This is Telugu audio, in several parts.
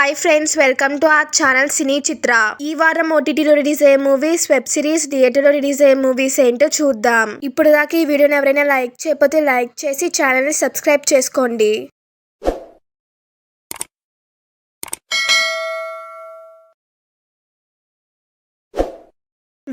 Hi friends, welcome to our channel Cine Chitra. ఈ వారం ఓటీటీలో రిలీజ్ అయ్యే మూవీస్, వెబ్ సిరీస్, థియేటర్లో రిలీజ్ అయ్యే మూవీస్ ఏంటో చూద్దాం. ఇప్పుడు దాకా ఈ వీడియోని ఎవరైనా లైక్ చేయకపోతే లైక్ చేసి ఛానల్ని సబ్స్క్రైబ్ చేసుకోండి.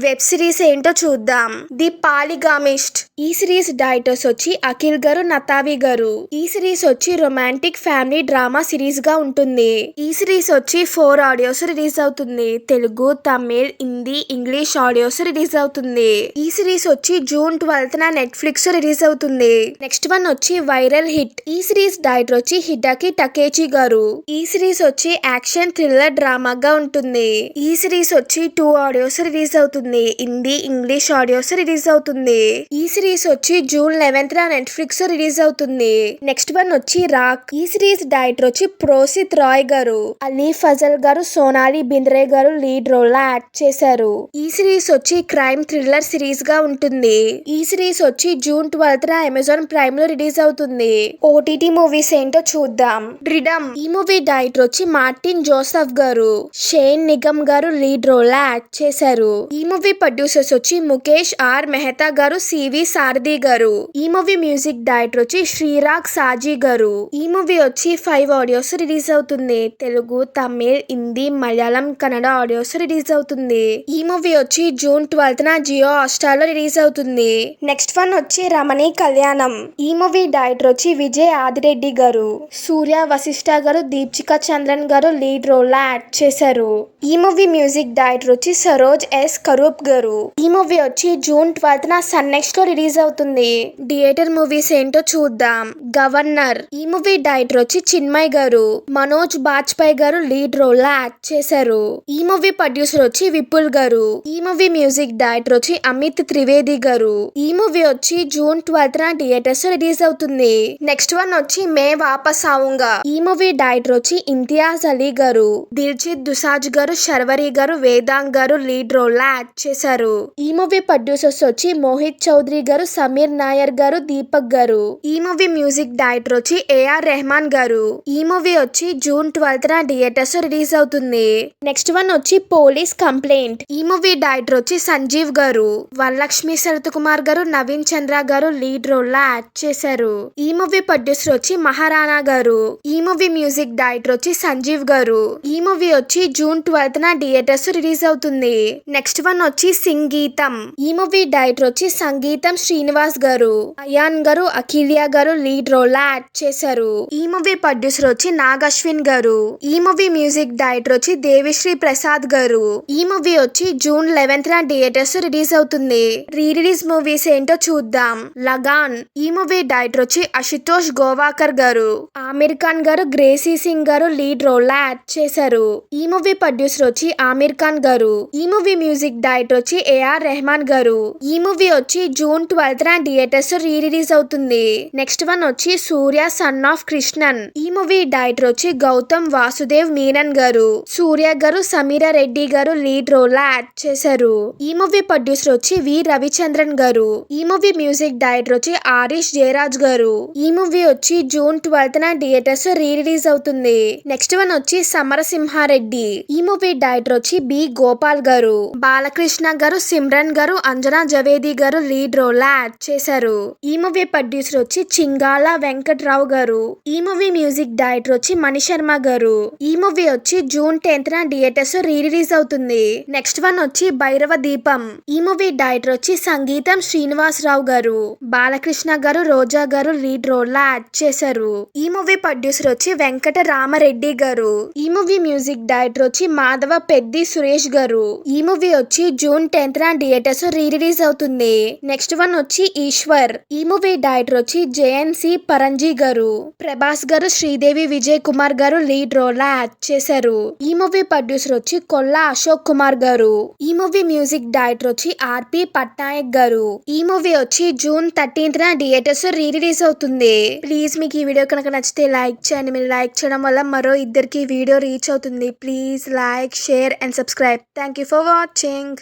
వెబ్ సిరీస్ ఏంటో చూద్దాం. ది పాలిగామిస్ట్. ఈ సిరీస్ డైరెక్టర్స్ వచ్చి అఖిల్ గారు, నతావి గారు. ఈ సిరీస్ వచ్చి రొమాంటిక్ ఫ్యామిలీ డ్రామా సిరీస్ గా ఉంటుంది. ఈ సిరీస్ వచ్చి 4 ఆడియోస్ రిలీజ్ అవుతుంది. Telugu, Tamil, Hindi, English audios release అవుతుంది. ఈ సిరీస్ వచ్చి జూన్ 12న నెట్ఫ్లిక్స్ రిలీజ్ అవుతుంది. నెక్స్ట్ వన్ వచ్చి వైరల్ హిట్. ఈ సిరీస్ డైరెక్టర్ వచ్చి హిడకి టకేచి గారు. ఈ సిరీస్ వచ్చి యాక్షన్ థ్రిల్లర్ డ్రామాగా ఉంటుంది. ఈ సిరీస్ వచ్చి 2 ఆడియోస్ రిలీజ్ అవుతుంది. హిందీ, ఇంగ్లీష్ ఆడియోస్ రిలీజ్ అవుతుంది. ఈ సిరీస్ వచ్చి జూన్ 11న నెట్ఫ్లిక్స్ రిలీజ్ అవుతుంది. నెక్స్ట్ వన్ వచ్చి రాక్. ఈ సిరీస్ డైరెక్టర్ వచ్చి ప్రోసిత్ రాయ్ గారు. అలీ ఫజల్ గారు, సోనాలి బింద్రే గారు లీడ్ రోల్ లో యాక్ట్ చేశారు. ఈ సిరీస్ వచ్చి క్రైమ్ థ్రిల్లర్ సిరీస్ గా ఉంటుంది. ఈ సిరీస్ వచ్చి జూన్ 12న అమెజాన్ ప్రైమ్ లో రిలీజ్ అవుతుంది. ఓటీటీ మూవీస్ ఏంటో చూద్దాం. రిడమ్. ఈ మూవీ డైరెక్టర్ వచ్చి మార్టిన్ జోసెఫ్ గారు. షేన్ నిగమ్ గారు లీడ్ రోల్ లో యాక్ట్ చేశారు. ఈ మూవీ ప్రొడ్యూసర్స్ వచ్చి ముఖేష్ ఆర్ మెహతా గారు, సివి సారథి గారు. ఈ మూవీ మ్యూజిక్ డైరెక్టర్ వచ్చి శ్రీరాగ్ సాజీ గారు. ఈ మూవీ వచ్చి 5 ఆడియోస్ రిలీజ్ అవుతుంది. తెలుగు, తమిళ్, హిందీ, మలయాళం, కన్నడ ఆడియోస్ రిలీజ్ అవుతుంది. ఈ మూవీ వచ్చి జూన్ 12న జియో హాట్‌స్టార్ లో రిలీజ్ అవుతుంది. నెక్స్ట్ వన్ వచ్చి రమణి కళ్యాణం. ఈ మూవీ డైరెక్టర్ వచ్చి విజయ్ ఆదిరెడ్డి గారు. సూర్య వశిష్ఠ గారు, దీప్చిక చంద్రన్ గారు లీడ్ రోల్ లో యాక్ట్ చేశారు. ఈ మూవీ మ్యూజిక్ డైరెక్టర్ వచ్చి సరోజ్ ఎస్ కరూప్ గారు. ఈ మూవీ వచ్చి జూన్ 12న సన్ నెక్స్ట్ లో రిలీజ్ అవుతుంది. థియేటర్ మూవీస్ ఏంటో చూద్దాం. గవర్నర్. ఈ మూవీ డైరెక్టర్ వచ్చి చిన్మయ్ గారు. మనోజ్ బాజ్పేయి గారు లీడ్ రోల్ లో యాక్ట్ చేశారు. ఈ మూవీ ప్రొడ్యూసర్ వచ్చి విపుల్ గారు. ఈ మూవీ మ్యూజిక్ డైరెక్టర్ వచ్చి అమిత్ త్రివేది గారు. ఈ మూవీ వచ్చి జూన్ 12న థియేటర్స్ రిలీజ్ అవుతుంది. నెక్స్ట్ వన్ వచ్చి మే వాపస్ ఆవుంగా. ఈ మూవీ డైరెక్టర్ వచ్చి ఇంతియాజ్ అలీ గారు. దిల్జిత్ దుసాజ్ గారు, శర్వరి గారు, వేదాంగ్ గారు లీడ్ రోల్ లో యాక్ట్ చేశారు. ఈ మూవీ ప్రొడ్యూసర్స్ వచ్చి మోహిత్ చౌదరి గారు, సమీర్ నాయర్ గారు, దీపక్ గారు. ఈ మూవీ మ్యూజిక్ డైరెక్టర్ వచ్చి ఏఆర్ రెహమాన్ గారు. ఈ మూవీ వచ్చి జూన్ 12న థియేటర్స్ రిలీజ్ అవుతుంది. నెక్స్ట్ వన్ వచ్చి పోలీస్ కంప్లైంట్. ఈ మూవీ డైరెక్టర్ వచ్చి సంజీవ్ గారు. వరలక్ష్మి శరత్ కుమార్ గారు, నవీన్ చంద్ర గారు లీడ్ రోల్ లో యాక్ట్ చేశారు. ఈ మూవీ ప్రొడ్యూసర్ వచ్చి మహారాణా గారు. ఈ మూవీ మ్యూజిక్ డైరెక్టర్ వచ్చి సంజీవ్ గారు. ఈ మూవీ వచ్చి జూన్ 12న థియేటర్స్ రిలీజ్ అవుతుంది. నెక్స్ట్ వన్ వచ్చి సంగీతం. ఈ మూవీ డైరెక్టర్ వచ్చి సంగీతం శ్రీనివాస్ గారు. అయాన్ గారు, అఖిలియా గారు లీడ్ రోల్ లో యాక్ట్ చేశారు. ఈ మూవీ ప్రొడ్యూసర్ వచ్చి నాగ్ అశ్విన్ గారు. ఈ మూవీ మ్యూజిక్ డైరెక్టర్ వచ్చి దేవిశ్రీ ప్రసాద్ గారు. ఈ మూవీ వచ్చి జూన్ 11న థియేటర్స్ రిలీజ్ అవుతుంది. రీ రిలీజ్ మూవీస్ ఏంటో చూద్దాం. లగాన్. ఈ మూవీ డైరెక్టర్ వచ్చి అశుతోష్ గోవాకర్ గారు. ఆమిర్ ఖాన్ గారు, గ్రేసీ సింగ్ గారు లీడ్ రోల్ లో యాక్ట్ చేశారు. ఈ మూవీ ప్రొడ్యూసర్ వచ్చి ఆమిర్ ఖాన్ గారు. ఈ మూవీ మ్యూజిక్ డైరెక్టర్ వచ్చి ఏఆర్ రెహమాన్ గారు. ఈ మూవీ వచ్చి జూన్ 12న థియేటర్స్ రీ రిలీజ్ అవుతుంది. నెక్స్ట్ వన్ వచ్చి సూర్య సన్ ఆఫ్ కృష్ణన్. ఈ మూవీ డైరెక్టర్ వచ్చి గౌతమ్ వాసుదేవ్ మీనన్ గారు. సూర్య గారు, సమీరా రెడ్డి గారు లీడ్ రోల్ లో యాక్ట్ చేశారు. ఈ మూవీ ప్రొడ్యూసర్ వచ్చి వి రవిచంద్రన్ గారు. ఈ మూవీ మ్యూజిక్ డైరెక్టర్ వచ్చి ఆరిష్ జయరాజ్ గారు. ఈ మూవీ వచ్చి జూన్ 12న థియేటర్స్ రీ రిలీజ్ అవుతుంది. నెక్స్ట్ వన్ వచ్చి సమరసింహారెడ్డి. ఈ మూవీ డైరెక్టర్ వచ్చి బి గోపాల్ గారు. బాలకృష్ణ గారు, సిమ్రన్ గారు, అంజనా జవేది గారు లీడ్ రోల్ లో యాక్ట్ చేశారు. ఈ మూవీ ప్రొడ్యూసర్ వచ్చి చింగాల వెంకట్రావు గారు. ఈ మూవీ మ్యూజిక్ డైరెక్టర్ వచ్చి మణిశర్మ గారు. ఈ మూవీ వచ్చి జూన్ 10న థియేటర్స్ రీ రిలీజ్ అవుతుంది. నెక్స్ట్ వన్ వచ్చి భైరవ దీపం. ఈ మూవీ డైరెక్టర్ వచ్చి సంగీతం శ్రీనివాసరావు గారు. బాలకృష్ణ గారు, రోజా గారు లీడ్ రోల్ లో యాక్ట్ చేశారు. ఈ మూవీ ప్రొడ్యూసర్ వచ్చి వెంకట రామరెడ్డి గారు. ఈ మూవీ మ్యూజిక్ డైరెక్టర్ వచ్చి మాధవ పెద్ది సురేష్ గారు. ఈ మూవీ వచ్చి జూన్ 10న థియేటర్స్ రీ రిలీజ్ అవుతుంది. నెక్స్ట్ వన్ వచ్చి ఈశ్వర్. ఈ మూవీ డైరెక్టర్ వచ్చి జేఎన్సి పరంజీ గారు. ప్రభాస్ గారు, శ్రీదేవి విజయ్ కుమార్ గారు లీడ్ రోల్ లో యాక్ట్ చేశారు. ఈ మూవీ ప్రొడ్యూసర్ వచ్చి కొల్లా అశోక్ కుమార్ గారు. ఈ మూవీ మ్యూజిక్ డైరెక్టర్ వచ్చి ఆర్పి పట్నాయక్ గారు. ఈ మూవీ వచ్చి జూన్ 13న థియేటర్స్ రీ రిలీజ్ అవుతుంది. ప్లీజ్ మీకు ఈ వీడియో కనుక నచ్చితే లైక్ చేయండి. మీరు లైక్ చేయడం వల్ల మరో ఇద్దరికి వీడియో రీచ్ అవుతుంది. Please like, share and subscribe. Thank you for watching.